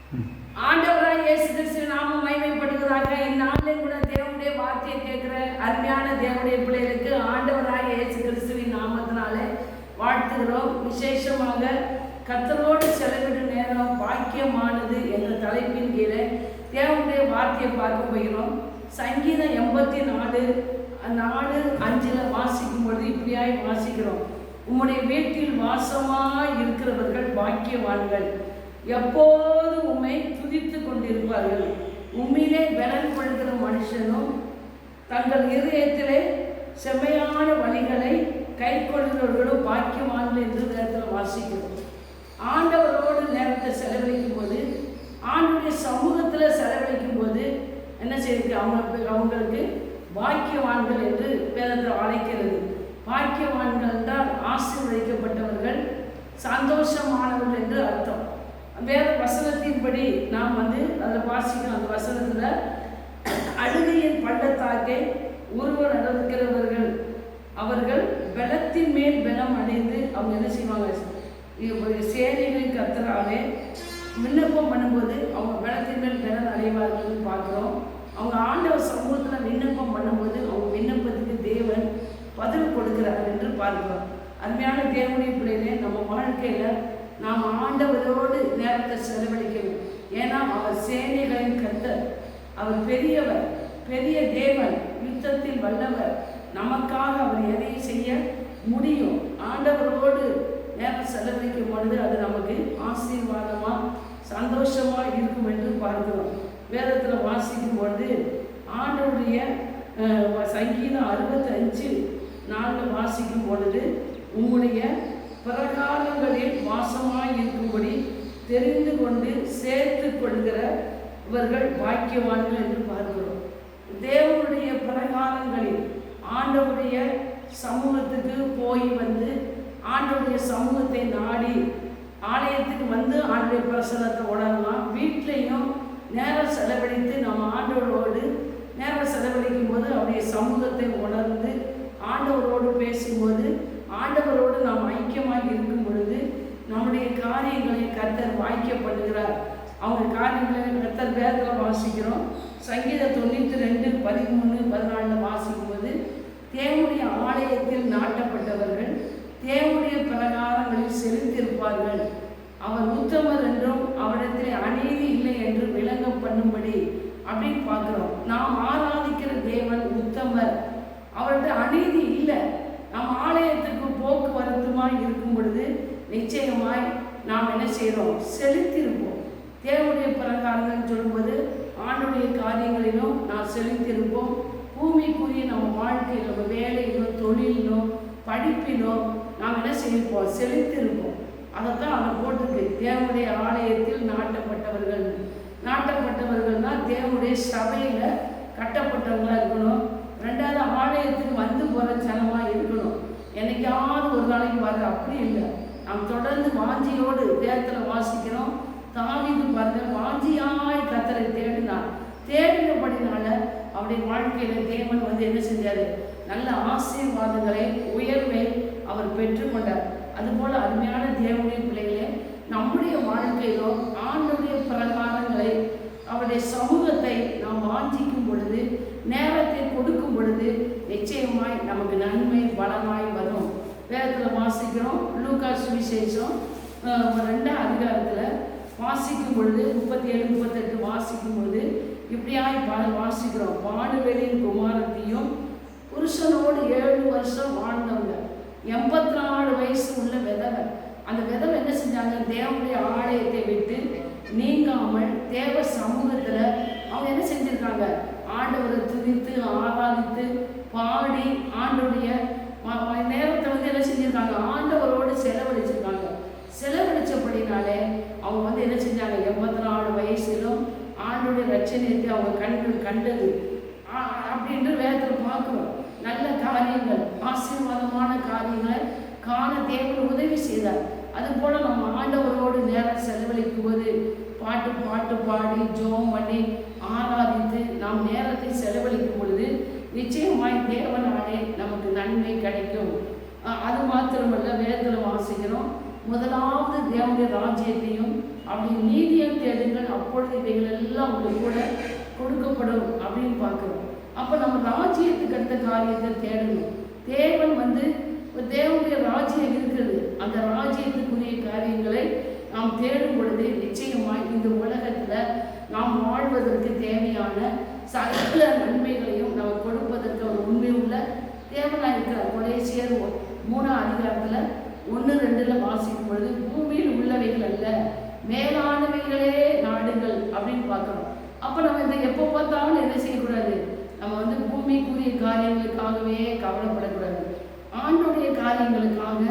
ஆண்டவராய் இயேசு கிறிஸ்து நாமம் மகிமைப்படுவதாக. இந்நாளிலே கூட தேவனுடைய வார்த்தையை கேட்கிற அருமையான தேவனுடைய பிள்ளைகளுக்கு ஆண்டவராய் இயேசு கிறிஸ்துவின் நாமத்தினாலே வாழ்த்துகிறோம். விசேஷமாக கர்த்தரோடு செலவிடும் நேரம் பாக்கியமானது என்ற தலைப்பின் கீழே தேவனுடைய வார்த்தையை பார்க்க போகிறோம். சங்கீதம் 84:4-5 வாசிக்கும் பொழுது இப்படியாய் வாசிக்கிறோம். உம்முடைய வீட்டில் வாசமாய் இருக்கிறவர்கள் பாக்கியவான்கள், எப்போது உம்மை துதித்து கொண்டிருப்பார்கள். உம்மிலே பலன் கொள்கிற மனுஷனும் தங்கள் இருதயத்திலே செம்மையான வழிகளை கை கொள்கிறவர்களும் பாக்கியவான்கள் என்று நேரத்தில் வாசிக்கிறோம். ஆண்டவரோடு நேரத்தை செலவழிக்கும் போது, ஆண்டுடைய சமூகத்தில் செலவழிக்கும் போது என்ன செய்யுது? அவங்களுக்கு பாக்கியவான்கள் என்று வேதத்தில் அழைக்கிறது. பாக்கியவான்கள் தான் ஆசீர்வதிக்கப்பட்டவர்கள், சந்தோஷமானவர்கள் என்று அர்த்தம். வேற வசனத்தின்படி நாம் அதில் வாசிக்கிறோம். அந்த வசனத்தில் அழுகையின் பள்ளத்தாக்கை ஒருவர் நடக்கிறவர்கள், அவர்கள் பலத்தின் மேல் பலம் அடைந்து அவங்க என்ன செய்வாங்க? சேனைகளின் கர்த்தராலே விண்ணப்பம் பண்ணும்போது அவங்க பலத்தின் மேல் பலன் அடைவார்கள் பார்க்குறோம். அவங்க ஆண்டவர் சமூகத்தில் விண்ணப்பம் பண்ணும்போது அவங்க விண்ணப்பத்துக்கு தேவன் பதில் கொடுக்கிறார் என்று பார்க்கிறோம். அருமையான தேவனுடைய பிள்ளைகளே, நம்ம வாழ்க்கையில் நாம் ஆண்டவரோடு நேரத்தை செலவழிக்கணும். ஏன்னா அவர் சேனைகளின் கர்த்தர், அவர் பெரியவர், பெரிய தேவன், யுத்தத்தில் வல்லவர். நமக்காக அவர் எதையும் செய்ய முடியும். ஆண்டவரோடு நேரம் செலவழிக்கும் பொழுது அது நமக்கு ஆசீர்வாதமாக சந்தோஷமாக இருக்கும் என்று பார்க்கிறோம். வேதத்தில் வாசிக்கும் பொழுது ஆண்டவருடைய சங்கீதம் 65:4 வாசிக்கும் பொழுது உம்முடைய பிரகாரங்களில் வாசமாய் இருக்கும்படி தெரிந்து கொண்டு சேர்த்து கொள்கிறவர்கள் பாக்கியவான்கள் என்று பார்க்கிறோம். தேவனுடைய பிரகாரங்களில் ஆண்டவருடைய சமூகத்துக்கு போய் ஆண்டவருடைய சமூகத்தை நாடி ஆலயத்துக்கு ஆண்டவருடைய பிரசனத்தை உணரலாம். வீட்லேயும் நேரம் செலவழித்து நம்ம ஆண்டவரோடு நேரம் செலவழிக்கும் போது அவருடைய சமூகத்தை உணர்ந்து ஆண்டவரோடு பேசும்போது, ஆண்டவரோடு நாம் ஐக்கியமாக இருக்கும் பொழுது நம்முடைய காரியங்களை கர்த்தர் வாய்க்கப்படுகிறார். அவங்க காரியங்களை கர்த்தர் வேதத்தில் வாசிக்கிறோம். சங்கீதம் 92:13-14 வாசிக்கும் போது, தேவனுடைய ஆலயத்தில் நாட்டப்பட்டவர்கள் தேவனுடைய பிரகாரங்களில் செலுத்தியிருப்பார்கள். அவர் உத்தமர் என்றும் அவரிடத்தில் அநீதி இல்லை என்று விளங்க பண்ணும்படி அப்படின்னு பார்க்குறோம். நாம் ஆராதிக்கிற தேவன் உத்தமர், அவர்கிட்ட அநீதி இல்லை. நாம் ஆலயத்துக்கு போக்குவரத்துமாய் இருக்கும் பொழுது நிச்சயமாய் நாம் என்ன செய்கிறோம்? செலுத்தியிருப்போம். தேவனுடைய பிரகாரங்கள் சொல்லும்போது ஆண்டுடைய காரியங்களிலும் நாம் செலுத்தியிருப்போம். பூமிக்குரிய நம்ம வாழ்க்கையில், நம்ம வேலையிலோ தொழிலிலோ படிப்பிலோ நாம் என்ன செய்யிருப்போம்? செலுத்தியிருப்போம். அதைத்தான் அவன் போட்டிருக்கு, தேவனுடைய ஆலயத்தில் நாட்டப்பட்டவர்கள். நாட்டப்பட்டவர்கள்னால் தேவனுடைய சபையில் கட்டப்பட்டவங்களாக இருக்கணும். ரெண்டாவது, ஆலயத்துக்கு போகிற ஜனமாக இருக்கணும். என்னைக்காவது ஒரு நாளைக்கு வர்ற அப்படி இல்லை. நாம் தொடர்ந்து வாஞ்சியோடு வேதத்தில் வாசிக்கிறோம். தாவீது பாருங்க, வாஞ்சியாய் கர்த்தரை தேடினார். தேடினபடினால அவருடைய வாழ்க்கையில் தேவன் என்ன செஞ்சார்? நல்ல ஆசீர்வாதங்களை, உயர்வை அவர் பெற்றுக்கொண்டார். அதுபோல் அருமையான தேவனுடைய பிள்ளைகளே, நம்முடைய வாழ்க்கையிலோ ஆண்டுடைய பிரகாரங்களை, அவருடைய சமூகத்தை நாம் வாஞ்சிக்கும் பொழுது, நேரத்தை கொடுக்கும் பொழுது நிச்சயமாய் நமக்கு நன்மை பலமாய் வரும். வேதத்தில் வாசிக்கிறோம். லூக்கா சுவிசேஷம் 2ஆம் அதிகாரத்தில் வாசிக்கும் பொழுது 37-38 வாசிக்கும் பொழுது இப்படியாய் வாசிக்கிறோம். பாடுவேலின் குமாரத்தையும் புருஷனோடு 7 வருஷம் வாழ்ந்தவங்க, 84 வயசு உள்ள விதவை. அந்த விதவை என்ன செஞ்சாங்க? தேவனுடைய ஆலயத்தை விட்டு நீங்காமல் தேவ சமூகத்தில் அவங்க என்ன செஞ்சுருக்காங்க? ஆண்டவரை துதித்து ஆராதித்து பாடி ஆண்டோடைய நேரத்தை என்ன செஞ்சுருக்காங்க? ஆண்டவரோடு செலவழிச்சிருக்காங்க. செலவழிச்சபடினாலே அவங்க என்ன செஞ்சாங்க? 84 வயசிலும் ஆண்டோடைய ரட்சணியத்தை அவங்க கண்கள் கண்டது அப்படின்ற வேதத்தில் பார்க்குறோம். நல்ல காரியங்கள், ஆசீர்வாதமான காரியங்களை காண தேவன் உதவி செய்தார். அதுபோல் நம்ம ஆண்டவரோடு நேரம் செலவழிக்கும் போது பாட்டு பாடி ஜெபம் பண்ணி ஆராதித்து நாம் நேரத்தை செலவழிக்கும் பொழுது நிச்சயமாய் தேவனாலே நமக்கு நன்மை கிடைக்கும். அது மாத்திரமல்ல, வேதத்தில் வாசிக்கிறோம், முதலாவது தேவனுடைய ராஜ்யத்தையும் அப்படி நீதியம் தேடுங்கள், அப்பொழுது இவைகள் எல்லாம் உங்களுக்கு கூட கொடுக்கப்படும் அப்படின்னு பார்க்குறோம். அப்போ நம்ம ராஜ்யத்துக்கு அடுத்த காரியத்தை தேடணும். தேவன் தேவனுடைய ராஜ்யம் இருக்கிறது. அந்த ராஜ்யத்துக்குரிய காரியங்களை நாம் தேடும் பொழுது நிச்சயமாய் இந்த உலகத்தில் நாம் வாழ்வதற்கு தேவையான சகல நன்மைகளையும் நம்ம கொடுப்பதற்கு ஒரு உண்மை உள்ள தேவனாக இருக்கிறார். கொலேசியர் 3ஆம் அதிகாரத்தில் 1-2 வாசிக்கும் பொழுது பூமியில் உள்ளவைகள் அல்ல மேலானவைகளே நாடுகள் அப்படின்னு பார்க்குறோம். அப்போ நம்ம எப்போ பார்த்தாலும் என்ன செய்யக்கூடாது, நம்ம பூமிக்குரிய காரியங்களுக்காகவே கவலைப்படக்கூடாது. ஆண்டுடைய காரியங்களுக்காக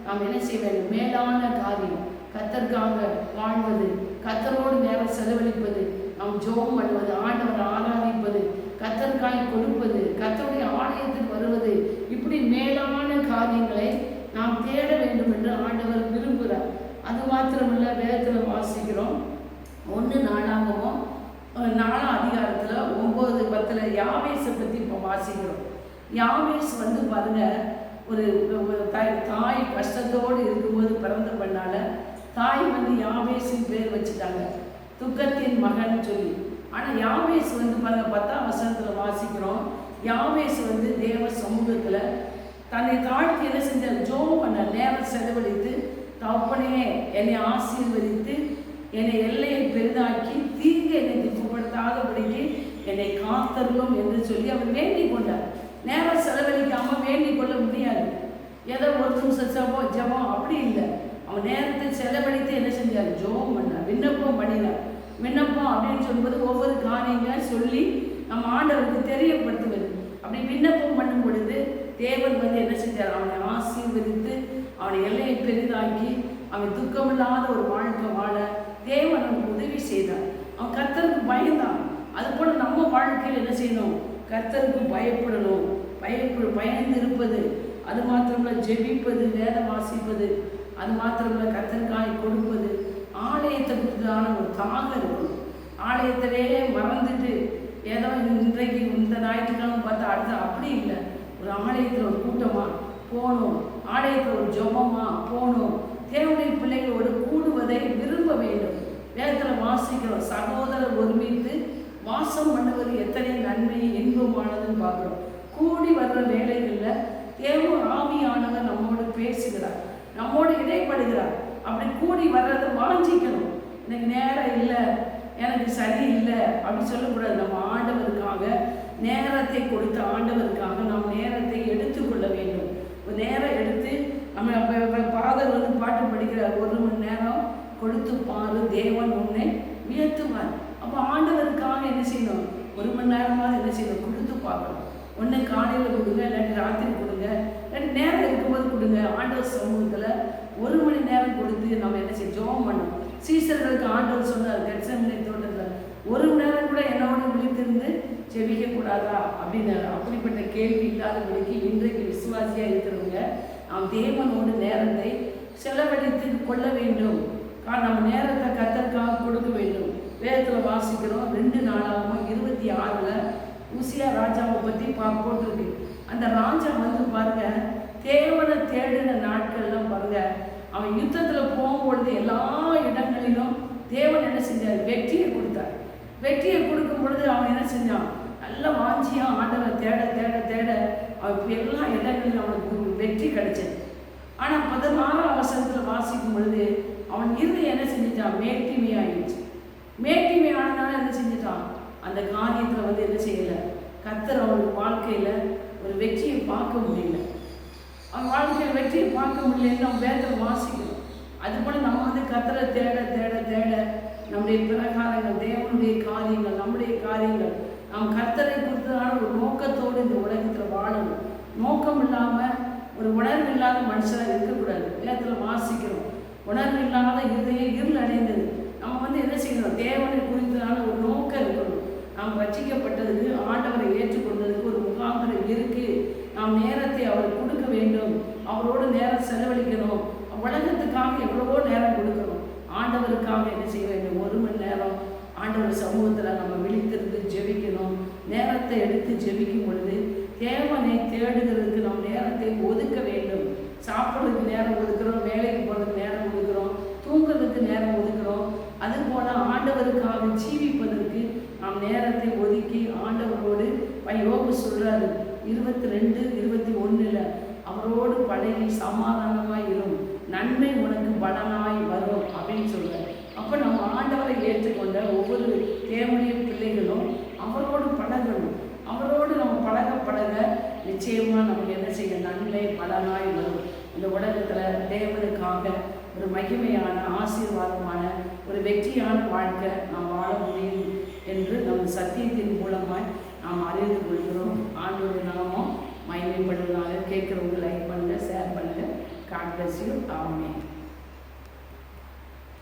நாம் என்ன செய்ய வேண்டும், மேலான காரியம் கர்த்தருக்காக வாழ்வது, கர்த்தரோடு நேரம் செலவழிப்பது, நாம் ஜெபம் பண்ணுவது, ஆண்டவரை ஆராதிப்பது, கர்த்தருக்காய் கொடுப்பது, கர்த்தருடைய ஆலயத்துக்கு வருவது, இப்படி மேலான காரியங்களை நாம் தேட வேண்டும் என்று ஆண்டவர் விரும்புகிறார். அது மாத்திரமல்ல, வேதத்தில் வாசிக்கிறோம் 1 4ஆம் அதிகாரத்தில் 9-10 யாவேஸை பற்றி இப்போ வாசிக்கிறோம். யாவேஸ் பாருங்க, ஒரு தாய் கஷ்டத்தோடு இருக்கும்போது பிறந்த பண்ணால தாய் யாவேஸின் பேர் வச்சுட்டாங்க, துக்கத்தின் மகன் சொல்லி. ஆனால் யாவேஸ் பாருங்க 10ஆம் வசனத்தில் வாசிக்கிறோம். யாவேஸ் தேவ சமூகத்தில் தன்னை தாழ்த்தி என்ன செஞ்சார், ஜெபம் பண்ண நேரம் செலவழித்து, தகப்பனே என்னை ஆசீர்வதித்து என்னை எல்லையை பெரிதாக்கி தீங்கு என்னை துக்கப்படுத்தாதபடிக்கு என்னை காத்தருளும் என்று சொல்லி அவர் வேண்டிக் கொண்டார். நேரம் செலவழிக்காமல் வேண்டிக் கொள்ள முடியாது. ஏதோ ஒரு நிமிஷம் ஜெபம் அப்படி இல்லை. அவன் நேரத்தை செலவழித்து என்ன செஞ்சார், ஜெபம் பண்ணார், விண்ணப்பம் பண்ணினார். விண்ணப்பம் அப்படின்னு சொல்லும்போது ஒவ்வொரு காரியங்களை சொல்லி நம்ம ஆண்டவருக்கு தெரியப்படுத்துவது. அப்படி விண்ணப்பம் பண்ணும் பொழுது தேவன் என்ன செஞ்சார், அவனை ஆசீர்வதித்து அவனை எல்லையை பெரிதாக்கி அவன் துக்கமில்லாத ஒரு வாழ்க்கை வாழ தேவன் அவனுக்கு உதவி செய்தார். அவன் கர்த்தருக்கு பயந்தான். அதுபோல் நம்ம வாழ்க்கையில் என்ன செய்யணும், கர்த்தருக்கு பயப்படணும். பயந்து இருப்பது, அது மாத்திரமில்ல ஜெபிப்பது, வேதம் வாசிப்பது, அது மாத்திரமில்ல கர்த்தருக்காய் கொடுப்பது, ஆலயத்தை குறித்தான ஒரு தாகம் இருக்கணும். ஆலயத்திலே மறந்துட்டு ஏதோ இன்றைக்கு இந்த ஞாயிற்றுக்கிழமை பார்த்தா அடுத்த அப்படி இல்லை. ஒரு ஆலயத்தில் ஒரு கூட்டமாக போகணும், ஆலயத்தில் ஒரு ஜெபமாக போகணும், தேவனுடைய பிள்ளைகளோடு கூடுவதை விரும்ப வேண்டும். வேதத்தில் வாசிக்கிறோம், சகோதரர் ஒருமித்து வாசம் பண்ணுவது எத்தனை நன்மை இன்பமானதுன்னு பார்க்குறோம். கூடி வர்ற வேலைகளில் தேவ ஆவியானவர் நம்மோடு பேசுகிறார், நம்மோடு இடைப்படுகிறார். அப்படி கூடி வர்றதை வாஞ்சிக்கணும். எனக்கு நேரம் இல்லை, எனக்கு சரி இல்லை அப்படின்னு சொல்லக்கூடாது. நம்ம ஆண்டவருக்காக நேரத்தை கொடுத்த ஆண்டவருக்காக நாம் நேரத்தை எடுத்துக்கொள்ள வேண்டும். ஒரு நேரம் எடுத்து நம்ம பாதர் பாட்டு படிக்கிறார், 1 மணி நேரம் கொடுத்து பாரு தேவன் உன்னை உயர்த்துவார். அப்போ ஆண்டவருக்காக என்ன செய்யணும், 1 மணி நேரமாவது என்ன செய்யணும், கொடுத்து பார்க்கணும். ஒன்று காலையில் கொடுங்க, இல்லாட்டி ராத்திரி கொடுங்க, இல்லாட்டி நேரம் இருக்கும்போது கொடுங்க. ஆண்டவர் சமூகத்தில் 1 மணி நேரம் கொடுத்து நம்ம என்ன செய்ய ஜெபம் பண்ணணும். சீசர்களுக்கு ஆண்டவர் சொன்னார் கெத்செமனே தோட்டத்தில், 1 மணி நேரம் கூட என்னோட விழித்திருந்து ஜெபிக்கக்கூடாதா அப்படின்னு. அப்படிப்பட்ட கேள்வி இல்லாதபடிக்கு இன்றைக்கு விசுவாசியாக இருக்கிறவங்க நாம் தேவனோடு நேரத்தை செலவழித்து கொள்ள வேண்டும். நம்ம நேரத்தை கர்த்தருக்காக கொடுக்க வேண்டும். வேதத்தில் வாசிக்கிறோம் 2-26 உசியா ராஜாவை பற்றி போட்டிருக்கு. அந்த ராஜா பாருங்க, தேவனை தேடின நாட்கள்லாம் பாருங்க, அவன் யுத்தத்தில் போகும்பொழுது எல்லா இடங்களிலும் தேவன் என்ன செஞ்சார், வெற்றியை கொடுத்தார். வெற்றியை கொடுக்கும் பொழுது அவன் என்ன செஞ்சான், நல்ல வாஞ்சியாக ஆண்டவரை தேட தேட தேட அவன் எல்லா இடங்களிலும் அவனுக்கு வெற்றி கிடைச்சது. ஆனால் 16ஆம் வசனத்தில் வாசிக்கும் பொழுது அவன் இருதயம் என்ன செஞ்சிட்டான், மேட்டிமையாயிடுச்சு. மேட்டிமையானதால என்ன செஞ்சிட்டான், அந்த காரியத்தில் என்ன செய்யலை, கர்த்தர் அவனுக்கு வாழ்க்கையில் ஒரு வெற்றியை பார்க்க முடியல. அவன் வாழ்க்கையில் வெற்றியை பார்க்க முடியலன்னு அவன் வேதத்தை வாசிக்கணும். அதுபோல் நம்ம கர்த்தரை தேட தேட தேட நம்முடைய பிரகாரங்கள், தேவனுடைய காரியங்கள், நம்முடைய காரியங்கள், நாம் கர்த்தரை குறித்ததான ஒரு நோக்கத்தோடு இந்த உலகத்தில் வாழணும். நோக்கம் இல்லாமல் ஒரு உணர்வு இல்லாத மனுஷனாக இருக்கக்கூடாது. வேதத்தில் வாசிக்கிறோம், உணர்வு இல்லாத இருள் அடைந்தது. நம்ம என்ன செய்யணும், தேவனை குறித்ததான ஒரு நோக்கம் இருக்கணும். நாம் ரட்சிக்கப்பட்டதுக்கு, ஆண்டவரை ஏற்றுக்கொண்டதுக்கு ஒரு முகாந்திரம் இருக்குது. நாம் நேரத்தை அவர் கொடுக்க வேண்டும், அவரோடு நேரம் செலவழிக்கணும். உலகத்துக்காக எவ்வளவோ நேரம் கொடுக்கணும். ஆண்டவருக்காக என்ன செய்ய வேண்டும், 1 மணி நேரம் ஆண்டவர் சமூகத்தில் நம்ம விழித்திருந்து ஜெபிக்கணும். நேரத்தை எடுத்து ஜெபிக்கும் பொழுது தேவனை தேடுகிறதுக்கு நம்ம நேரத்தை ஒதுக்க வேண்டும். சாப்பிட்றதுக்கு நேரம் ஒதுக்குறோம், வேலைக்கு போகிறதுக்கு நேரம் ஒதுக்குறோம், தூங்குறதுக்கு நேரம் ஒதுக்குறோம், ஆண்டவருக்காக ஜீவிப்பதற்கு நாம் நேரத்தை ஒதுக்கி ஆண்டவரோடு யோபு சொல்றாரு 22:21 அவரோடு பழகி சமாதானமாய் இரும், நன்மை உனக்கு பலனாய் வரும் அப்படின்னு சொல்றாரு. அப்போ நம்ம ஆண்டவரை ஏற்றுக்கொண்ட ஒவ்வொரு தேவனுடைய பிள்ளைகளும் அவரோடு பழகணும். அவரோடு நம்ம பழக நிச்சயமாக நமக்கு என்ன செய்ய நன்மை பலனாய் வரும். இந்த உலகத்தில் தேவனுக்காக ஒரு மகிமையான ஆசீர்வாதமான ஒரு வெற்றியான வாழ்க்கை நாம் வாழ முடியும் என்று நம் சத்தியத்தின் மூலமாய் நாம் அறிந்து கொள்கிறோம். ஆண்டோடைய நாமம் மகிமைப்படுவதாக. கேட்குறவங்க லைக் பண்ணுங்கள், ஷேர் பண்ணுங்கள். God bless you. ஆமென்.